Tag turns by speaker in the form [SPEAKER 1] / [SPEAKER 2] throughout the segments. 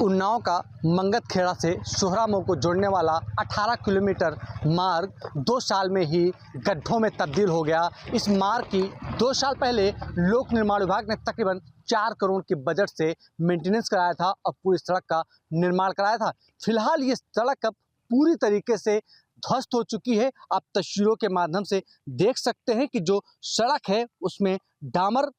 [SPEAKER 1] उन्नाव का मंगतखेड़ा से सोहरामऊ को जोड़ने वाला 18 किलोमीटर मार्ग 2 साल में ही गड्ढों में तब्दील हो गया। इस मार्ग की 2 साल पहले लोक निर्माण विभाग ने तकरीबन 4 करोड़ के बजट से मेंटेनेंस कराया था और पूरी सड़क का निर्माण कराया था। फिलहाल ये सड़क अब पूरी तरीके से ध्वस्त हो चुकी है। आप तस्वीरों के माध्यम से देख सकते हैं कि जो सड़क है उसमें डामर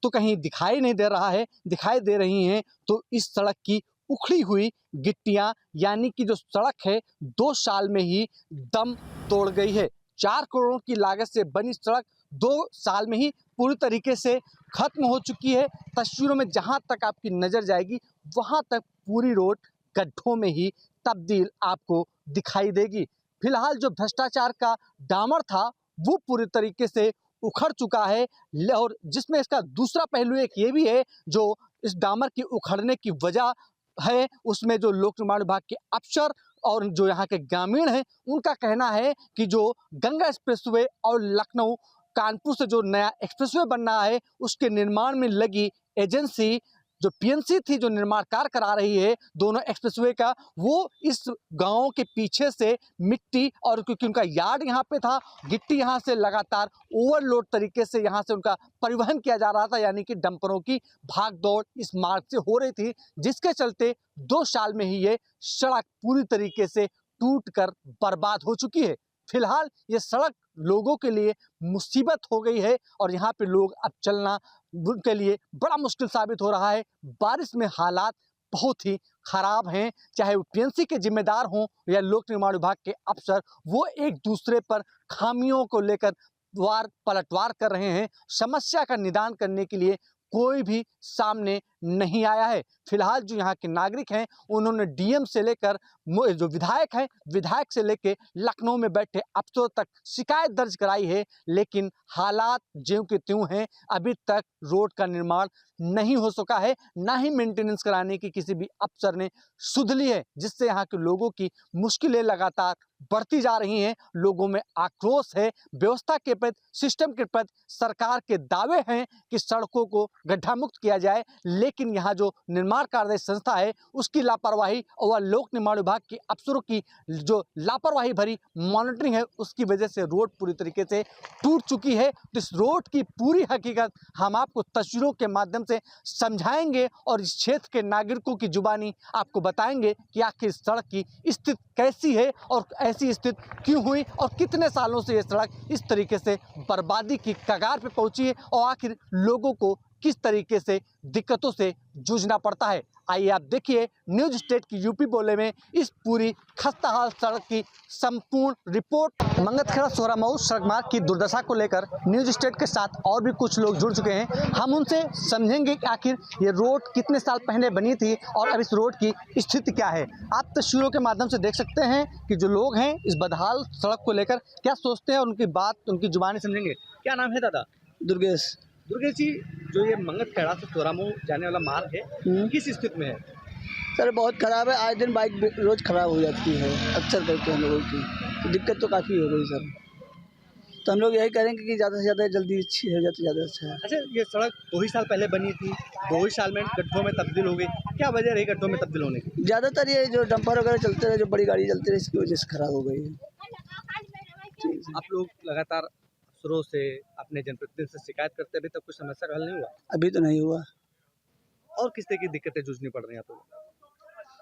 [SPEAKER 1] तो कहीं दिखाई नहीं दे रहा है, दिखाई दे रही हैं तो इस सड़क की उखड़ी हुई गिट्टियां, यानी कि जो सड़क है 2 साल में ही दम तोड़ गई है। 4 करोड़ की लागत से बनी सड़क 2 साल में ही पूरी तरीके से खत्म हो चुकी है। तस्वीरों में जहां तक आपकी नज़र जाएगी वहां तक पूरी रोड गड्ढों में ही तब्दील आपको दिखाई देगी। फिलहाल जो भ्रष्टाचार का डामर था वो पूरी तरीके से उखड़ चुका है और जिसमें इसका दूसरा पहलू एक ये भी है, जो इस डामर की उखड़ने की वजह है उसमें जो लोक निर्माण विभाग के अफसर और जो यहाँ के ग्रामीण हैं उनका कहना है कि जो गंगा एक्सप्रेसवे और लखनऊ कानपुर से जो नया एक्सप्रेसवे बन रहा है उसके निर्माण में लगी एजेंसी जो पीएनसी थी, जो निर्माण कार्य करा रही है दोनों एक्सप्रेसवे का, वो इस गांव के पीछे से मिट्टी और क्योंकि उनका यार्ड यहाँ पे था, गिट्टी यहाँ से लगातार ओवरलोड तरीके से यहाँ से उनका परिवहन किया जा रहा था, यानी कि डंपरों की भाग दौड़ इस मार्ग से हो रही थी, जिसके चलते 2 साल में ही ये सड़क पूरी तरीके से टूट कर बर्बाद हो चुकी है। फिलहाल ये सड़क लोगों के लिए मुसीबत हो गई है और यहाँ पे लोग अब चलना उनके लिए बड़ा मुश्किल साबित हो रहा है। बारिश में हालात बहुत ही खराब हैं, चाहे वो पीएनसी के जिम्मेदार हों या लोक निर्माण विभाग के अफसर, वो एक दूसरे पर खामियों को लेकर पलटवार कर रहे हैं। समस्या का निदान करने के लिए कोई भी सामने नहीं आया है। फिलहाल जो यहाँ के नागरिक हैं उन्होंने डीएम से लेकर जो विधायक हैं, विधायक से लेकर लखनऊ में बैठे अफसरों तक शिकायत दर्ज कराई है, लेकिन हालात ज्यों के त्यों हैं। अभी तक रोड का निर्माण नहीं हो सका है, ना ही मेंटेनेंस कराने की किसी भी अफसर ने सुध ली है, जिससे यहाँ के लोगों की मुश्किलें लगातार बढ़ती जा रही हैं। लोगों में आक्रोश है, व्यवस्था के प्रति, सिस्टम के प्रति। सरकार के दावे हैं कि सड़कों को गड्ढा मुक्त किया जाए, लेकिन यहाँ जो निर्माण कार्य संस्था है उसकी लापरवाही और लोक निर्माण विभाग के अफसरों की जो लापरवाही भरी मॉनिटरिंग है उसकी वजह से रोड पूरी तरीके से टूट चुकी है। तो इस रोड की पूरी हकीकत हम आपको तस्वीरों के माध्यम से समझाएंगे और इस क्षेत्र के नागरिकों की जुबानी आपको बताएंगे कि आखिर सड़क की स्थिति कैसी है और ऐसी स्थिति क्यों हुई और कितने सालों से ये सड़क इस तरीके से बर्बादी की कगार पे पहुंची है और आखिर लोगों को किस तरीके से दिक्कतों से जूझना पड़ता है। आइए आप देखिए न्यूज स्टेट की यूपी बोले में इस पूरी खस्ताहाल सड़क की संपूर्ण रिपोर्ट। मंगतखेड़ा सोहरामऊ सड़क मार्ग की दुर्दशा को लेकर न्यूज स्टेट के साथ और भी कुछ लोग जुड़ चुके हैं। हम उनसे समझेंगे कि आखिर ये रोड कितने साल पहले बनी थी और अब इस रोड की स्थिति क्या है। आप तस्वीरों के माध्यम से देख सकते हैं कि जो लोग हैं इस बदहाल सड़क को लेकर क्या सोचते हैं और उनकी बात, उनकी जुबानी समझेंगे। क्या नाम है दादा?
[SPEAKER 2] दुर्गेश
[SPEAKER 1] जी, जो ये मंगतखेड़ा से सोहरामऊ जाने वाला मार्ग है किस स्थिति में है?
[SPEAKER 2] सर बहुत ख़राब है। आए दिन बाइक रोज़ ख़राब हो जाती है अक्सर करके हम लोगों की, तो दिक्कत तो काफ़ी हो गई सर। तो हम लोग यही करेंगे कि ज़्यादा से ज़्यादा जल्दी अच्छी हो जाए तो ज़्यादा अच्छा है।
[SPEAKER 1] अच्छा, ये सड़क 2 ही साल पहले बनी थी, 2 ही साल में गड्ढों में तब्दील हो गई, क्या वजह रही गड्ढों में तब्दील होने की?
[SPEAKER 2] ज़्यादातर ये जो डंपर वगैरह चलते रहे, जो बड़ी गाड़ी चलती रही, इसकी वजह से ख़राब हो गई है।
[SPEAKER 1] आप लोग लगातार शुरू से अपने जनप्रतिनिधि से शिकायत करते, अभी तक कुछ समस्या का हल नहीं हुआ?
[SPEAKER 2] अभी तो नहीं हुआ।
[SPEAKER 1] और किस तरह की दिक्कतें जूझनी पड़ रही हैं आप लोगों को?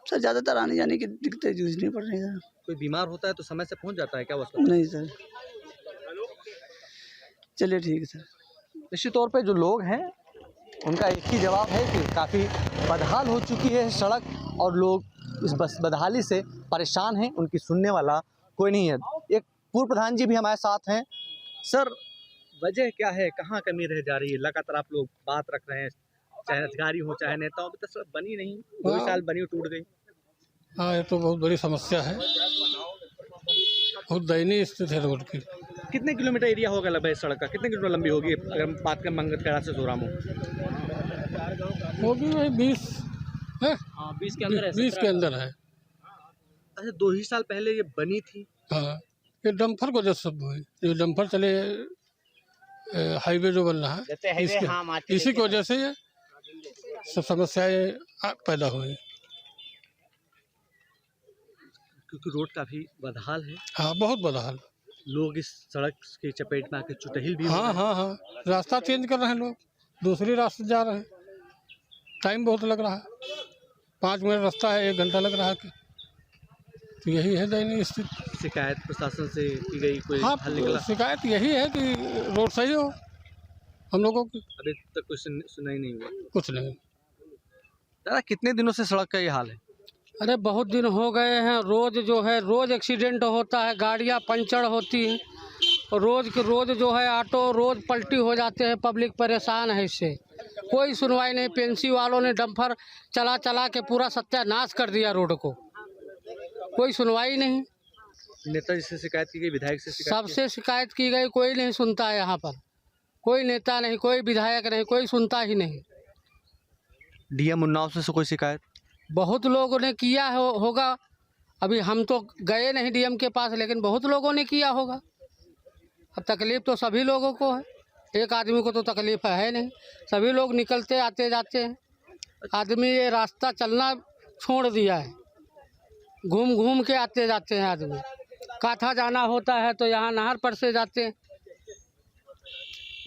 [SPEAKER 2] सर ज़्यादातर आने जाने की दिक्कतें जूझनी पड़ रही है।
[SPEAKER 1] कोई बीमार होता है तो समय से पहुंच जाता है क्या?
[SPEAKER 2] नहीं सर। चलिए ठीक है सर।
[SPEAKER 1] निश्चित तौर पे जो लोग हैं उनका एक ही जवाब है कि काफ़ी बदहाल हो चुकी है सड़क और लोग इस बदहाली से परेशान हैं, उनकी सुनने वाला कोई नहीं है। एक पूर्व प्रधान जी भी हमारे साथ हैं। सर, वजह क्या है, कहाँ कमी रह जा रही है? लगातार आप लोग बात रख रहे हैं, चाहे अधिकारी हो चाहे नेता हो, अभी तक सड़क बनी नहीं, 2 साल बनी टूट गई।
[SPEAKER 3] हाँ, ये तो बहुत बड़ी समस्या है, बहुत दयनीय स्थिति है रोड की।
[SPEAKER 1] कितने किलोमीटर एरिया होगा लगभग इस सड़क का? कितने किलोमीटर लंबी होगी अगर हम बात करें मंगतखेड़ा से सोहरामऊ?
[SPEAKER 3] होगी वही 20 है।
[SPEAKER 1] हाँ, 20 के अंदर है।
[SPEAKER 3] 20 के अंदर है।
[SPEAKER 1] अच्छा, 2 ही साल पहले ये बनी थी?
[SPEAKER 3] हाँ, ये डंपर को जैसे सब हुई, जो डंपर चले हाईवे जो बन रहा है इसी की वजह से ये सब समस्याएं पैदा हुई।
[SPEAKER 1] क्योंकि रोड काफ़ी बदहाल है,
[SPEAKER 3] हाँ बहुत बदहाल।
[SPEAKER 1] लोग इस सड़क की चपेट में आके चुटहिल भी हो
[SPEAKER 3] हाँ
[SPEAKER 1] गए।
[SPEAKER 3] हाँ हाँ, रास्ता चेंज कर रहे हैं लोग, दूसरी रास्ते जा रहे हैं, टाइम बहुत लग रहा है, 5 मिनट रास्ता है 1 घंटा लग रहा है तो यही है दयनीय स्थिति।
[SPEAKER 1] शिकायत प्रशासन से की गई, कोई
[SPEAKER 3] हाँ,
[SPEAKER 1] हल निकला?
[SPEAKER 3] शिकायत यही है कि रोड सही हो हम लोगों की,
[SPEAKER 1] अभी तक कुछ सुनाई नहीं हुआ।
[SPEAKER 3] कुछ नहीं।
[SPEAKER 1] दादा कितने दिनों से सड़क का ये हाल है?
[SPEAKER 4] अरे बहुत दिन हो गए हैं, रोज़ जो है रोज़ एक्सीडेंट होता है, गाड़ियां पंचर होती हैं, और रोज़ के रोज़ जो है ऑटो रोज़ पलटी हो जाते हैं, पब्लिक परेशान है इससे, कोई सुनवाई नहीं। पेंसी वालों ने डंपर चला चला के पूरा सत्यानाश कर दिया रोड को, कोई सुनवाई नहीं।
[SPEAKER 1] नेता जी से शिकायत की गई, विधायक से शिकायत की
[SPEAKER 4] सबसे शिकायत की गई, कोई नहीं सुनता है यहाँ पर, कोई नेता नहीं, कोई विधायक नहीं, कोई सुनता ही नहीं।
[SPEAKER 1] गई? डीएम उन्नाव से कोई शिकायत?
[SPEAKER 4] बहुत लोगों ने किया होगा, अभी हम तो गए नहीं डीएम के पास, लेकिन बहुत लोगों ने किया होगा। अब तकलीफ़ तो सभी लोगों को है, एक आदमी को तो तकलीफ़ है नहीं, सभी लोग निकलते आते जाते हैं। आदमी ये रास्ता चलना छोड़ दिया है, घूम घूम के आते जाते हैं आदमी। काथा जाना होता है तो यहाँ नहर पर से जाते हैं,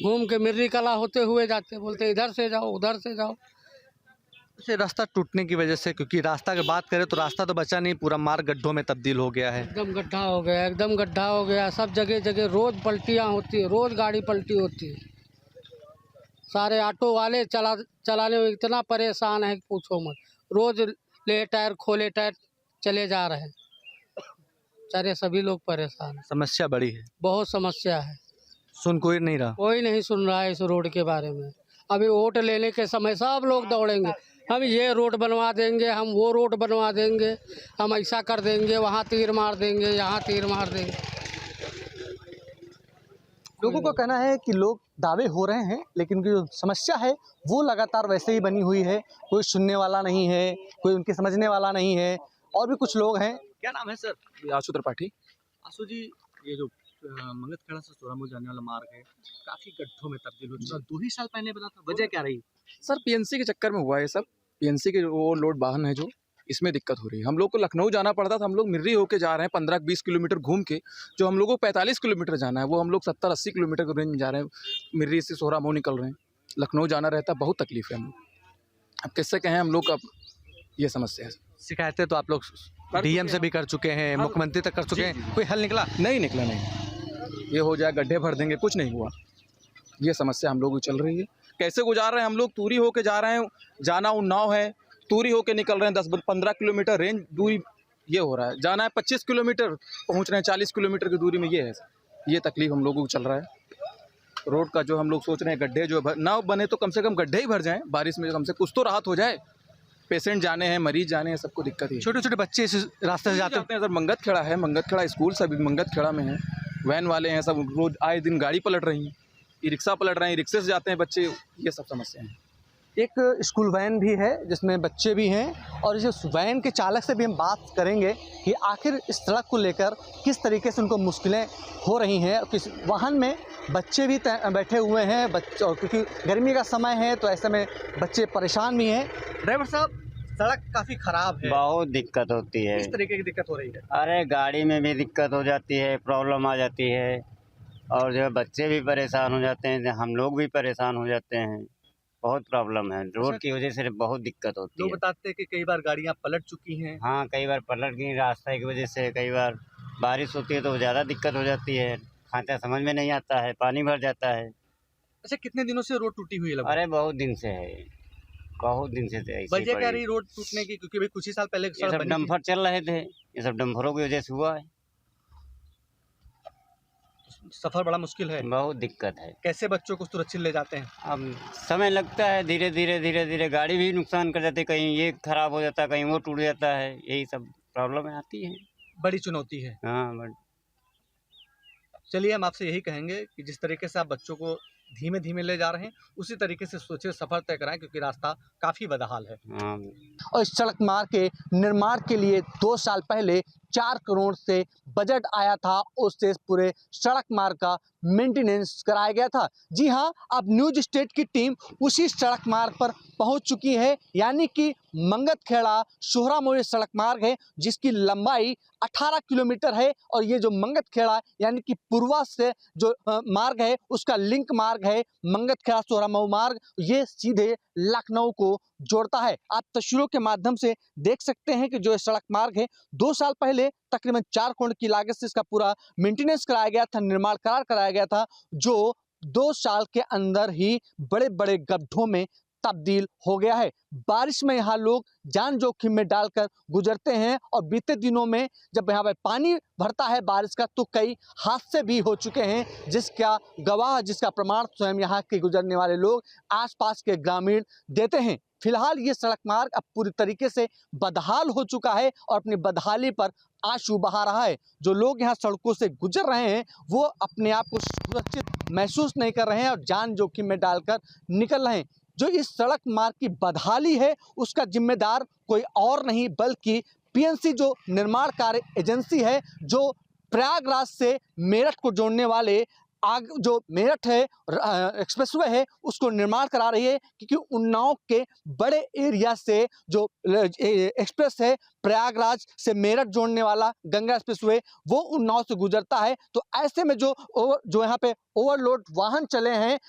[SPEAKER 4] घूम के मिर्री कला होते हुए जाते हैं, बोलते इधर से जाओ उधर से जाओ।
[SPEAKER 1] से रास्ता टूटने की वजह से, क्योंकि रास्ता की बात करें तो रास्ता तो बचा नहीं, पूरा मार्ग गड्ढों में तब्दील हो गया है।
[SPEAKER 4] एकदम गड्ढा हो गया, एकदम गड्ढा हो गया, सब जगह जगह रोज़ पलटियाँ होती है, रोज़ गाड़ी पलटी होती है। सारे ऑटो वाले चलाने में इतना परेशान है कि पूछो मत, रोज़ ले टायर खोले टायर चले जा रहे हैं, सारे सभी लोग परेशान हैं।
[SPEAKER 1] समस्या बड़ी है,
[SPEAKER 4] बहुत समस्या है,
[SPEAKER 1] सुन कोई नहीं रहा।
[SPEAKER 4] कोई नहीं सुन रहा है इस रोड के बारे में। अभी वोट लेने के समय सब लोग दौड़ेंगे, हम ये रोड बनवा देंगे, हम वो रोड बनवा देंगे, हम ऐसा कर देंगे, वहाँ तीर मार देंगे, यहाँ तीर मार देंगे।
[SPEAKER 1] लोगों का कहना है कि लोग दावे हो रहे हैं, लेकिन जो समस्या है वो लगातार वैसे ही बनी हुई है, कोई सुनने वाला नहीं है, कोई उनके समझने वाला नहीं है। और भी कुछ लोग हैं। क्या नाम है सर?
[SPEAKER 5] आशु त्रिपाठी।
[SPEAKER 1] आशु जी, ये जो मंगतखेड़ा से सोरामऊ जाने वाला मार्ग है, काफ़ी गड्ढों में तब्दील हो चुका है। 2 ही साल पहले बना था, वजह क्या रही?
[SPEAKER 5] सर पीएनसी के चक्कर में हुआ है सब, पीएनसी के वो लोड वाहन है जो, इसमें दिक्कत हो रही है। हम लोग को लखनऊ जाना पड़ता था, हम लोग मिर्री होके जा रहे हैं 15-20 किलोमीटर घूम के, जो हम लोगों को 45 किलोमीटर जाना है वो हम लोग 70-80 किलोमीटर के रेंज में जा रहे हैं। मिर्री से सोरामऊ निकल रहे हैं, लखनऊ जाना रहता है, बहुत तकलीफ है हम लोग। अब किससे कहें हम लोग का, ये समस्या है।
[SPEAKER 1] शिकायतें तो आप लोग डीएम से भी कर चुके हैं, मुख्यमंत्री तक कर चुके हैं, कोई हल निकला?
[SPEAKER 5] नहीं निकला, नहीं। ये हो जाए गड्ढे भर देंगे, कुछ नहीं हुआ। ये समस्या हम लोग को चल रही है। कैसे गुजार रहे हैं हम लोग, तूरी होके जा रहे हैं, जाना उन्नाव है, तूरी होके निकल रहे हैं 10-15 किलोमीटर रेंज दूरी, ये हो रहा है। जाना है 25 किलोमीटर, पहुंच रहे हैं 40 किलोमीटर की दूरी में। ये है, ये तकलीफ हम लोगों को चल रहा है। रोड का जो हम लोग सोच रहे हैं, गड्ढे जो ना बने तो कम से कम गड्ढे ही भर जाएं, बारिश में कम से कुछ तो राहत हो जाए। पेशेंट जाने हैं, मरीज जाने हैं, सबको दिक्कत है।
[SPEAKER 1] छोटे छोटे बच्चे इस रास्ते से जाते
[SPEAKER 5] हैं सर। मंगतखेड़ा है, मंगतखेड़ा स्कूल सभी मंगतखेड़ा में है, वैन वाले हैं सब, रोज आए दिन गाड़ी पलट रही हैं, ई रिक्शा पलट रहे हैं, रिक्शे से जाते हैं बच्चे, ये सब समस्या है।
[SPEAKER 1] एक स्कूल वैन भी है जिसमें बच्चे भी हैं, और इस वैन के चालक से भी हम बात करेंगे कि आखिर इस सड़क को लेकर किस तरीके से उनको मुश्किलें हो रही हैं। किस वाहन में बच्चे भी बैठे हुए हैं, बच्चे, और क्योंकि गर्मी का समय है तो ऐसे में बच्चे परेशान भी हैं। ड्राइवर साहब, सड़क काफ़ी ख़राब है,
[SPEAKER 6] बहुत दिक्कत होती है।
[SPEAKER 1] किस तरीके की दिक्कत हो रही है?
[SPEAKER 6] अरे गाड़ी में भी दिक्कत हो जाती है, प्रॉब्लम आ जाती है, और जो है बच्चे भी परेशान हो जाते हैं, हम लोग भी परेशान हो जाते हैं। बहुत प्रॉब्लम है, रोड की वजह से बहुत दिक्कत होती
[SPEAKER 1] लोग
[SPEAKER 6] है।
[SPEAKER 1] बताते हैं कि कई बार गाड़ियाँ पलट चुकी हैं।
[SPEAKER 6] हाँ, कई बार पलट गई रास्ते की वजह से, कई बार बारिश होती है तो ज़्यादा दिक्कत हो जाती है, खांचा समझ में नहीं आता है, पानी भर जाता है।
[SPEAKER 1] अच्छा, कितने दिनों से रोड टूटी हुई है लगभग?
[SPEAKER 6] अरे बहुत दिन से है, बहुत दिन से ऐसे ही
[SPEAKER 1] वजह क्या
[SPEAKER 6] पड़ी।
[SPEAKER 1] रही रोड टूटने की? क्योंकि भाई कुछ ही साल पहले
[SPEAKER 6] ये
[SPEAKER 1] सड़क
[SPEAKER 6] सब
[SPEAKER 1] बनी थी।
[SPEAKER 6] डंपर चल रहे थे, ये सब डंपरों की वजह से हुआ है।
[SPEAKER 1] सफर बड़ा मुश्किल है,
[SPEAKER 6] बहुत दिक्कत है।
[SPEAKER 1] कैसे बच्चों को सुरक्षित ले जाते हैं?
[SPEAKER 6] अब समय लगता है, धीरे धीरे गाड़ी भी नुकसान कर जाती है, कहीं ये खराब हो जाता है, कहीं वो टूट जाता है, यही सब प्रॉब्लम आती है।
[SPEAKER 1] बड़ी चुनौती है।
[SPEAKER 6] हाँ, बट
[SPEAKER 1] चलिए, हम आपसे यही कहेंगे कि जिस तरीके से आप बच्चों को धीमे धीमे ले जा रहे हैं, उसी तरीके से सोचे सफर तय कराएं, क्योंकि रास्ता काफ़ी बदहाल है।
[SPEAKER 6] हाँ।
[SPEAKER 1] और इस सड़क मार्ग के निर्माण के लिए 2 साल पहले 4 करोड़ से बजट आया था, उससे पूरे सड़क मार्ग का मेंटेनेंस कराया गया था। जी हाँ, अब न्यूज स्टेट की टीम उसी सड़क मार्ग पर पहुंच चुकी है, यानी कि मंगतखेड़ा सोहरामऊ सड़क मार्ग है जिसकी लंबाई 18 किलोमीटर है। और ये जो मंगतखेड़ा यानी कि पूर्वा से जो मार्ग है उसका लिंक मार्ग है मंगतखेड़ा सोहरामऊ मार्ग, ये सीधे लखनऊ को जोड़ता है। आप तस्वीरों के माध्यम से देख सकते हैं कि जो ये सड़क मार्ग है 2 साल पहले तकरीबन 4 करोड़ की लागत से इसका पूरा मेंटेनेंस कराया गया था, निर्माण कार्य कराया गया था, जो 2 साल के अंदर ही बड़े बड़े गड्ढों में तब्दील हो गया है। बारिश में यहाँ लोग जान जोखिम में डालकर गुजरते हैं और बीते दिनों में जब यहाँ पे पानी भरता है बारिश का तो कई हादसे भी हो चुके हैं, जिसका प्रमाण स्वयं यहाँ के गुजरने वाले लोग आसपास के ग्रामीण देते हैं। फिलहाल ये सड़क मार्ग अब पूरी तरीके से बदहाल हो चुका है और अपनी बदहाली पर आंसू बहा रहा है। जो लोग यहाँ सड़कों से गुजर रहे हैं वो अपने आप को सुरक्षित महसूस नहीं कर रहे हैं और जान जोखिम में डालकर निकल रहे हैं। जो इस सड़क मार्ग की बदहाली है उसका जिम्मेदार कोई और नहीं बल्कि पीएनसी जो निर्माण कार्य एजेंसी है, जो प्रयागराज से मेरठ को जोड़ने वाले जो मेरठ है एक्सप्रेसवे है उसको निर्माण करा रही है, क्योंकि उन्नाव के बड़े एरिया से जो एक्सप्रेस है प्रयागराज से मेरठ जोड़ने वाला गंगा एक्सप्रेसवे वो उन्नाव से गुजरता है। तो ऐसे में जो यहाँ पे ओवरलोड वाहन चले हैं,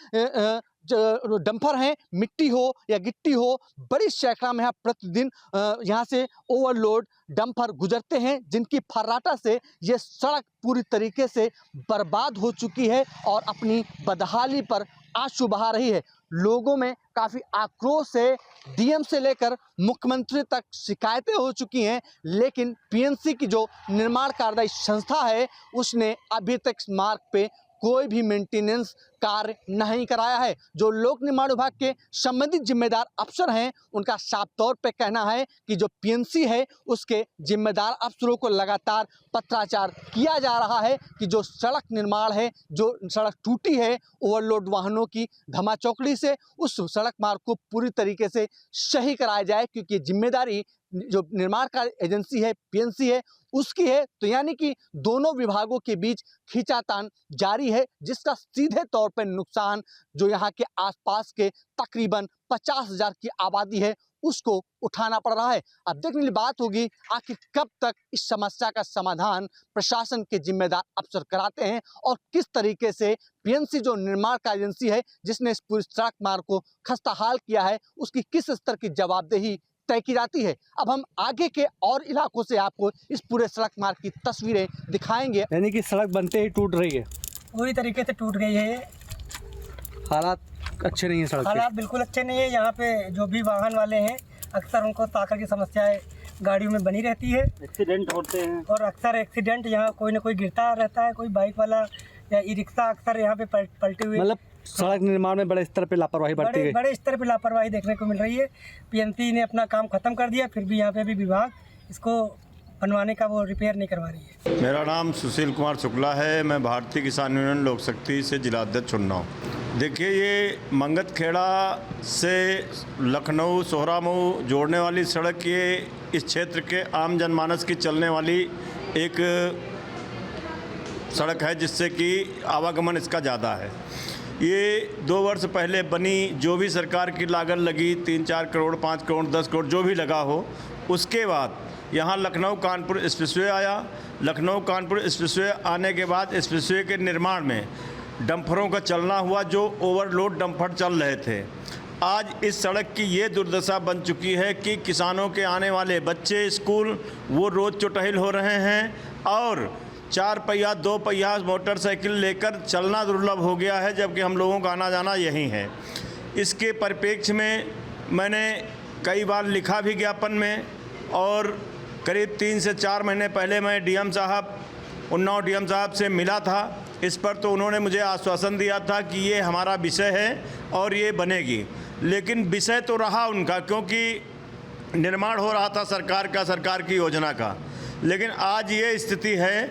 [SPEAKER 1] डंपर हैं, मिट्टी हो या गिट्टी हो, बड़ी संख्या में यहाँ प्रतिदिन यहाँ से ओवरलोड डंपर गुजरते हैं, जिनकी फर्राटा से ये सड़क पूरी तरीके से बर्बाद हो चुकी है और अपनी बदहाली पर आंसू बहा रही है। लोगों में काफ़ी आक्रोश है, डीएम से लेकर मुख्यमंत्री तक शिकायतें हो चुकी हैं, लेकिन पीएनसी की जो निर्माण कार्यदायी संस्था है उसने अभी तक इस मार्ग पे कोई भी मेंटेनेंस कार्य नहीं कराया है। जो लोक निर्माण विभाग के संबंधित जिम्मेदार अफसर हैं उनका साफ तौर पे कहना है कि जो पीएनसी है उसके जिम्मेदार अफसरों को लगातार पत्राचार किया जा रहा है कि जो सड़क निर्माण है, जो सड़क टूटी है ओवरलोड वाहनों की धमाचौकड़ी से, उस सड़क मार्ग को पूरी तरीके से सही कराया जाए, क्योंकि जिम्मेदारी जो निर्माण कार्य एजेंसी है पीएनसी है उसकी है। तो यानी कि दोनों विभागों के बीच खींचातान जारी है, जिसका सीधे तौर पर नुकसान जो यहाँ के आसपास के तकरीबन 50,000 की आबादी है उसको उठाना पड़ रहा है। अब देखने वाली बात होगी आखिर कब तक इस समस्या का समाधान प्रशासन के जिम्मेदार अफसर कराते हैं और किस तरीके से पीएनसी जो निर्माण कार्य एजेंसी है जिसने इस पूरी सड़क मार्ग को खस्ताहाल किया है उसकी किस स्तर की जवाबदेही तय की जाती है। अब हम आगे के और इलाकों से आपको इस पूरे सड़क मार्ग की तस्वीरें दिखाएंगे। यानी कि सड़क बनते ही टूट रही है,
[SPEAKER 7] पूरी तरीके से टूट गई है।
[SPEAKER 1] हालात अच्छे नहीं है, सड़क
[SPEAKER 7] हालात बिल्कुल अच्छे नहीं है। यहाँ पे जो भी वाहन वाले हैं अक्सर उनको ताकत की समस्याएं गाड़ियों में बनी रहती है,
[SPEAKER 6] एक्सीडेंट होते हैं
[SPEAKER 7] और अक्सर एक्सीडेंट यहाँ कोई ना कोई गिरता रहता है, कोई बाइक वाला या ई रिक्शा अक्सर यहाँ पे पलटे हुए।
[SPEAKER 1] मतलब सड़क निर्माण में बड़े स्तर पे लापरवाही बढ़ती गई,
[SPEAKER 7] बड़े स्तर पे लापरवाही देखने को मिल रही है। पीएनसी ने अपना काम खत्म कर दिया, फिर भी यहाँ पे भी विभाग इसको बनवाने का वो रिपेयर नहीं करवा रही है।
[SPEAKER 8] मेरा नाम सुशील कुमार शुक्ला है, मैं भारतीय किसान यूनियन लोक शक्ति से जिलाध्यक्ष उन्नाव। देखिए, ये मंगतखेड़ा से लखनऊ सोहरामऊ जोड़ने वाली सड़क ये इस क्षेत्र के आम जनमानस की चलने वाली एक सड़क है, जिससे कि आवागमन इसका ज़्यादा है। ये 2 वर्ष पहले बनी, जो भी सरकार की लागत लगी 3-4 करोड़ 5 करोड़ 10 करोड़ जो भी लगा हो, उसके बाद यहाँ लखनऊ कानपुर एक्सप्रेसवे आया। लखनऊ कानपुर एक्सप्रेसवे आने के बाद एक्सप्रेसवे के निर्माण में डंपरों का चलना हुआ, जो ओवरलोड डंपर चल रहे थे। आज इस सड़क की ये दुर्दशा बन चुकी है कि किसानों के आने वाले बच्चे स्कूल वो रोज़ चौटहिल हो रहे हैं और 4 पहिया 2 पहिया मोटरसाइकिल लेकर चलना दुर्लभ हो गया है, जबकि हम लोगों का आना जाना यहीं है। इसके परिप्रेक्ष्य में मैंने कई बार लिखा भी ज्ञापन में, और करीब 3 से 4 महीने पहले मैं डीएम साहब उन्नाव डीएम साहब से मिला था इस पर, तो उन्होंने मुझे आश्वासन दिया था कि ये हमारा विषय है और ये बनेगी। लेकिन विषय तो रहा उनका, क्योंकि निर्माण हो रहा था सरकार की योजना का, लेकिन आज ये स्थिति है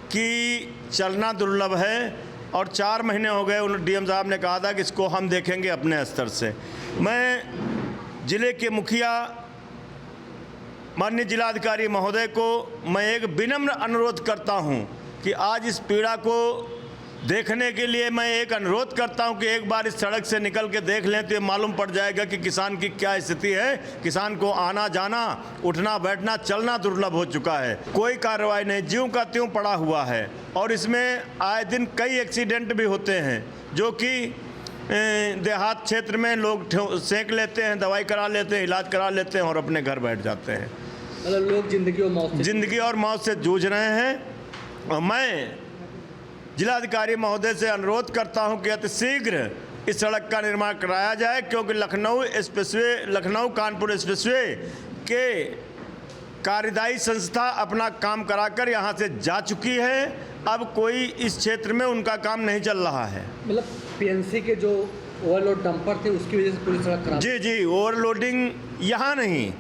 [SPEAKER 8] कि चलना दुर्लभ है। और 4 महीने हो गए, उन डीएम साहब ने कहा था कि इसको हम देखेंगे अपने स्तर से। मैं ज़िले के मुखिया माननीय जिलाधिकारी महोदय को मैं एक विनम्र अनुरोध करता हूं कि आज इस पीड़ा को देखने के लिए मैं एक अनुरोध करता हूं कि एक बार इस सड़क से निकल के देख लें तो ये मालूम पड़ जाएगा कि किसान की क्या स्थिति है। किसान को आना जाना, उठना बैठना, चलना दुर्लभ हो चुका है। कोई कार्रवाई नहीं, ज्यों का त्यों पड़ा हुआ है। और इसमें आए दिन कई एक्सीडेंट भी होते हैं जो कि देहात क्षेत्र में लोग सेंक लेते हैं, दवाई करा लेते हैं, इलाज करा लेते हैं और अपने घर बैठ जाते हैं।
[SPEAKER 1] मतलब लोग जिंदगी और मौत से जूझ रहे हैं। और मैं जिलाधिकारी महोदय से अनुरोध करता हूं कि अतिशीघ्र इस सड़क का निर्माण कराया जाए, क्योंकि लखनऊ कानपुर एक्सप्रेसवे के कार्यदायी संस्था अपना काम कराकर यहां से जा चुकी है। अब कोई इस क्षेत्र में उनका काम नहीं चल रहा है।
[SPEAKER 9] मतलब पीएनसी के जो ओवरलोड डंपर थे उसकी वजह से पूरी सड़क खराब।
[SPEAKER 8] जी, ओवरलोडिंग यहाँ नहीं,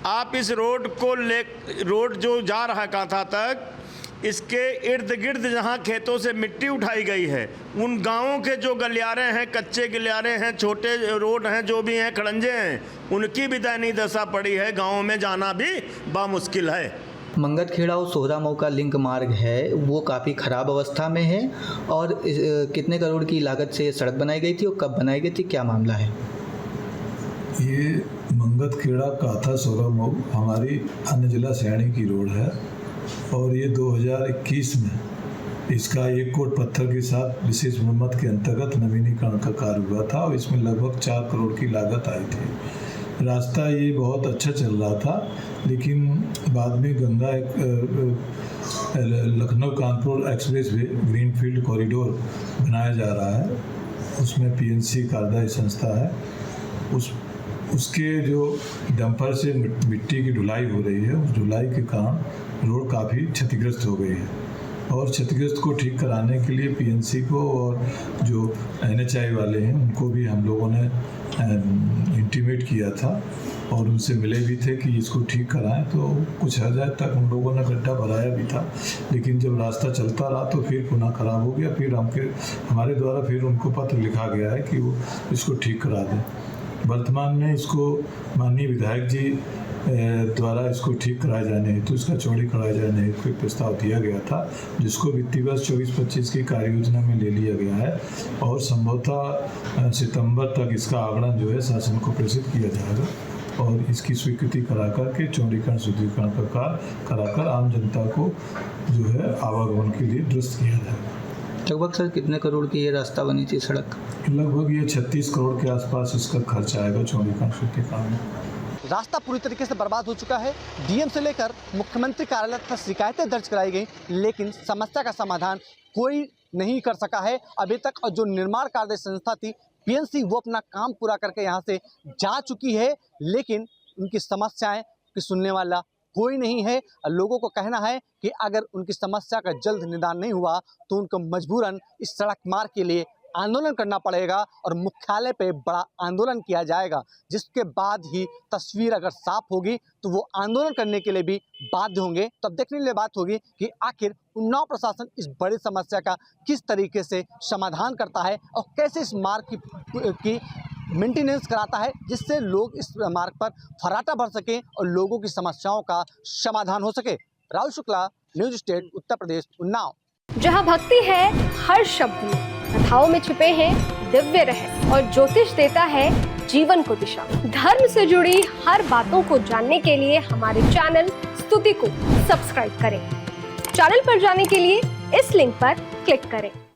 [SPEAKER 8] आप इस रोड जो जा रहा है कांथा तक, इसके इर्द गिर्द जहाँ खेतों से मिट्टी उठाई गई है, उन गांवों के जो गलियारे हैं, कच्चे गलियारे हैं, छोटे रोड हैं, जो भी हैं, खड़ंजे हैं, उनकी भी दयनीय दशा पड़ी है। गाँवों में जाना भी बामुश्किल है।
[SPEAKER 10] मंगतखेड़ा और सोहरा मऊ का लिंक मार्ग है वो काफ़ी ख़राब अवस्था में है। और कितने करोड़ की लागत से ये सड़क बनाई गई थी और कब बनाई गई थी, क्या मामला है?
[SPEAKER 11] ये मंगतखेड़ा काथा सोहरा मऊ हमारी अन्य जिला श्रेणी की रोड है और ये 2021 में इसका 1 कोट पत्थर के साथ विशेष मरम्मत के अंतर्गत नवीनीकरण का कार्य हुआ था और इसमें लगभग 4 करोड़ की लागत आई थी। रास्ता ये बहुत अच्छा चल रहा था, लेकिन बाद में Ganga Lucknow Kanpur express way greenfield corridor बनाया जा रहा है। उसमें पीएनसी कार्यदायी संस्था है, उसके जो डंपर से मिट्टी की ढुलाई हो रही है, उस ढुलाई के कारण रोड काफ़ी क्षतिग्रस्त हो गई है। और क्षतिग्रस्त को ठीक कराने के लिए पीएनसी को और जो NHAI वाले हैं उनको भी हम लोगों ने इंटीमेट किया था और उनसे मिले भी थे कि इसको ठीक कराएं। तो कुछ हद तक हम लोगों ने गड्ढा भराया भी था, लेकिन जब रास्ता चलता रहा तो फिर पुनः खराब हो गया। फिर हमारे द्वारा फिर उनको पत्र लिखा गया है कि वो इसको ठीक करा दें। वर्तमान में इसको माननीय विधायक जी द्वारा इसको ठीक कराए जाने हेतु, इसका चौड़ी कराए जाने हेतु एक प्रस्ताव दिया गया था, जिसको वित्तीय वर्ष 24-25 की कार्य योजना में ले लिया गया है और संभवतः सितंबर तक इसका आगणन जो है शासन को प्रेषित किया जाएगा और इसकी स्वीकृति करा करके चौड़ीकरण सुदृढ़ीकरण का कार्य कराकर आम जनता को जो है आवागमन के लिए दुरुस्त किया जाएगा।
[SPEAKER 10] लगभग सर कितने करोड़ की ये रास्ता बनी थी सड़क?
[SPEAKER 11] लगभग ये 36 करोड़ के आसपास इसका खर्च आएगा चौड़ीकरण सुदृढ़ीकरण में।
[SPEAKER 1] रास्ता पूरी तरीके से बर्बाद हो चुका है। डीएम से लेकर मुख्यमंत्री कार्यालय तक शिकायतें दर्ज कराई गई, लेकिन समस्या का समाधान कोई नहीं कर सका है अभी तक। और जो निर्माण कार्य संस्था थी पीएनसी, वो अपना काम पूरा करके यहाँ से जा चुकी है, लेकिन उनकी समस्याएं की सुनने वाला कोई नहीं है। लोगों को कहना है कि अगर उनकी समस्या का जल्द निदान नहीं हुआ तो उनको मजबूरन इस सड़क मार्ग के लिए आंदोलन करना पड़ेगा और मुख्यालय पे बड़ा आंदोलन किया जाएगा, जिसके बाद ही तस्वीर अगर साफ होगी तो वो आंदोलन करने के लिए भी बाध्य होंगे। तब देखने के लिए बात होगी कि आखिर उन्नाव प्रशासन इस बड़ी समस्या का किस तरीके से समाधान करता है और कैसे इस मार्ग की मेंटेनेंस कराता है, जिससे लोग इस मार्ग पर फर्राटा भर सकें और लोगों की समस्याओं का समाधान हो सके। Rahul Shukla, news state, Uttar Pradesh, Unnao.
[SPEAKER 12] जहाँ भक्ति है हर शब्द में, कथाओं में छुपे हैं दिव्य रहस्य और ज्योतिष देता है जीवन को दिशा। धर्म से जुड़ी हर बातों को जानने के लिए हमारे चैनल स्तुति को सब्सक्राइब करें। चैनल पर जाने के लिए इस लिंक पर क्लिक करें।